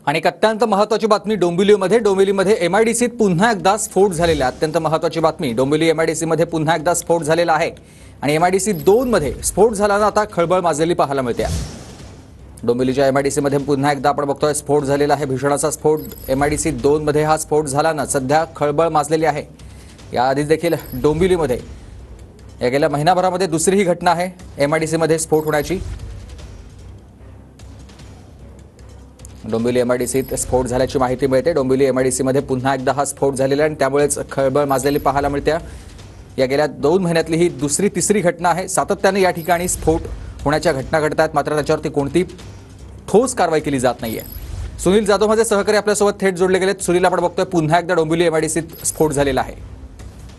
आणि एक अत्यंत महत्त्वाची बातमी डोंबिवलीमध्ये एमआयडीसीत पुन्हा एकदा स्फोट झालेला आहे। अत्यंत महत्त्वाची बातमी डोंबिवली एमआयडीसीमध्ये पुन्हा एकदा स्फोट झालेला आहे आणि एमआयडीसी 2 मध्ये स्फोट झाल्यानं आता खळबळ माजलेली पाहायला मिळते। डोंबिवलीच्या एमआयडीसीमध्ये पुन्हा एकदा आपण बघतोय स्फोट झालेला आहे। भीषण असा स्फोट एमआयडीसी 2 मध्ये हा स्फोट झाल्यानं सध्या खळबळ माजलेली आहे। याआधी देखील डोंबिवलीमध्ये या गेल्या महिनाभरामध्ये दुसरी ही घटना आहे एमआयडीसीमध्ये स्फोट होण्याची। डोंबिवली एमआयडीसीत स्फोट झाल्याची माहिती मिळते। डोंबिवली एमआयडीसीमध्ये पुन्हा एकदा हा स्फोट झालेला आहे आणि त्यामुळेच खळबळ माजलेली पाहायला मिळते। या गेल्या 2 महिन्यातली ही दुसरी तिसरी घटना आहे। सातत्याने या ठिकाणी स्फोट होण्याच्या घटना घडतात, मात्र त्याच्यावरती कोणती ठोस कारवाई केली जात नाहीये। सुनील जाधव माझे सहकारी आपल्यासोबत थेट जोडले गेलेत। सुनील, आपण बघतोय पुन्हा एकदा डोंबिवली एमआयडीसीत स्फोट झालेला आहे।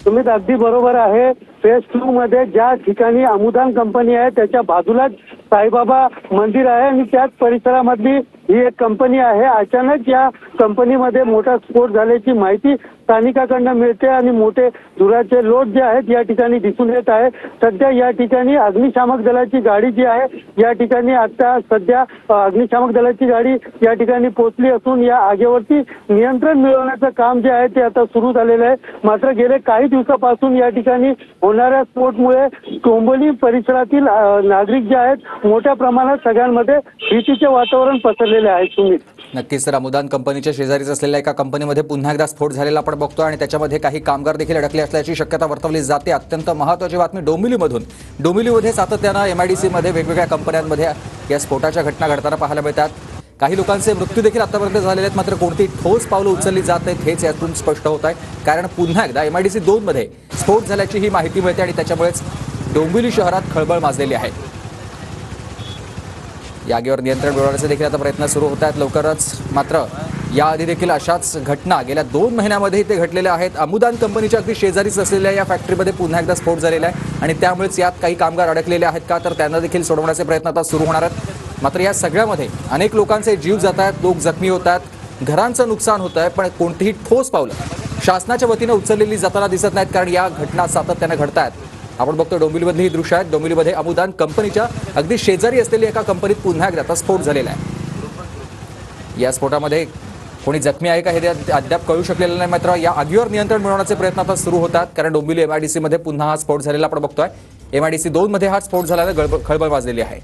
तुम्ही अगदी बरोबर आहे। फेज 2 मध्ये ज्या ठिकाणी अमुदान कंपनी आहे त्याच्या बाजूलाच साईबाबा मंदिर आहे आणि त्याच परिसरामधली ही एक कंपनी आहे। अचानक या कंपनीमध्ये मोठा स्फोट झाल्याची माहिती स्थानिकांकडून मिळते आणि मोठे धुराचे लोट जे आहेत या ठिकाणी दिसून येत आहे। सध्या या ठिकाणी अग्निशामक दलाची गाडी जी आहे या ठिकाणी आता सध्या अग्निशामक दलाची गाडी या ठिकाणी पोहोचली असून या आगीवरती नियंत्रण मिळवण्याचं काम जे आहे ते आता सुरू झालेलं आहे। मात्र गेले काही दिवसापासून या ठिकाणी होणाऱ्या स्फोटमुळे डोंबिवली परिसरातील नागरिक जे आहेत मोठ्या प्रमाणात सगळ्यांमध्ये भीतीचे वातावरण पसरलेले आहे। सुमित, नक्कीच तर अमुदान कंपनीच्या शेजारीच असलेल्या एका कंपनीमध्ये पुन्हा एकदा स्फोट झालेला आपण बघतोय आणि त्याच्यामध्ये काही कामगार देखील अडकले असल्याची शक्यता वर्तवली जाते। अत्यंत महत्त्वाची बातमी डोंबिवलीमध्ये सातत्यानं एमआयडीसीमध्ये वेगवेगळ्या कंपन्यांमध्ये या स्फोटाच्या घटना घडताना पाहायला मिळतात। काही लोकांचे मृत्यू देखील आतापर्यंत झालेले आहेत, मात्र कोणती ठोस पावलं उचलली जात नाहीत हेच यातून स्पष्ट होत आहे। कारण पुन्हा एकदा एमआयडीसी 2 मध्ये स्फोट झाल्याची ही माहिती मिळते आणि त्याच्यामुळेच डोंबिवली शहरात खळबळ माजलेली आहे। या आगीवर नियंत्रण मिळवण्याचे देखील आता प्रयत्न सुरू होत आहेत लवकरच। मात्र याआधी देखील अशाच घटना गेल्या 2 महिन्यामध्ये ते घडलेल्या आहेत। अमुदान कंपनीच्या अगदी शेजारीच असलेल्या या फॅक्टरीमध्ये पुन्हा एकदा स्फोट झालेला आहे आणि त्यामुळेच यात काही कामगार अडकलेले आहेत का, तर त्यांना देखील सोडवण्याचे प्रयत्न आता सुरू होणार आहेत। मात्र या सगळ्यामध्ये अनेक लोकांचे जीव जात आहेत, लोक जखमी होत आहेत, घरांचं नुकसान होत आहे, पण कोणतीही ठोस पावलं शासनाच्या वतीने उचललेली जाताना दिसत नाहीत। कारण या घटना सातत्याने घडत आहेत। आपण बघतो डोंबिवलीमधली ही दृश्य आहेत। डोंबिवलीमध्ये अमुदान कंपनीच्या अगदी शेजारी असलेली एका कंपनीत पुन्हा एकदा स्फोट झालेला आहे। या स्फोटामध्ये कोणी जखमी आहे का हे अद्याप कळू शकलेलं नाही, मात्र या आगीवर नियंत्रण मिळवण्याचे प्रयत्न आता सुरू होतात। कारण डोंबिवली एमआयडीसीमध्ये पुन्हा हा स्फोट झालेला आपण बघतोय। एमआयडीसी 2 मध्ये हा स्फोट झाल्याने खळबळ माजलेली आहे।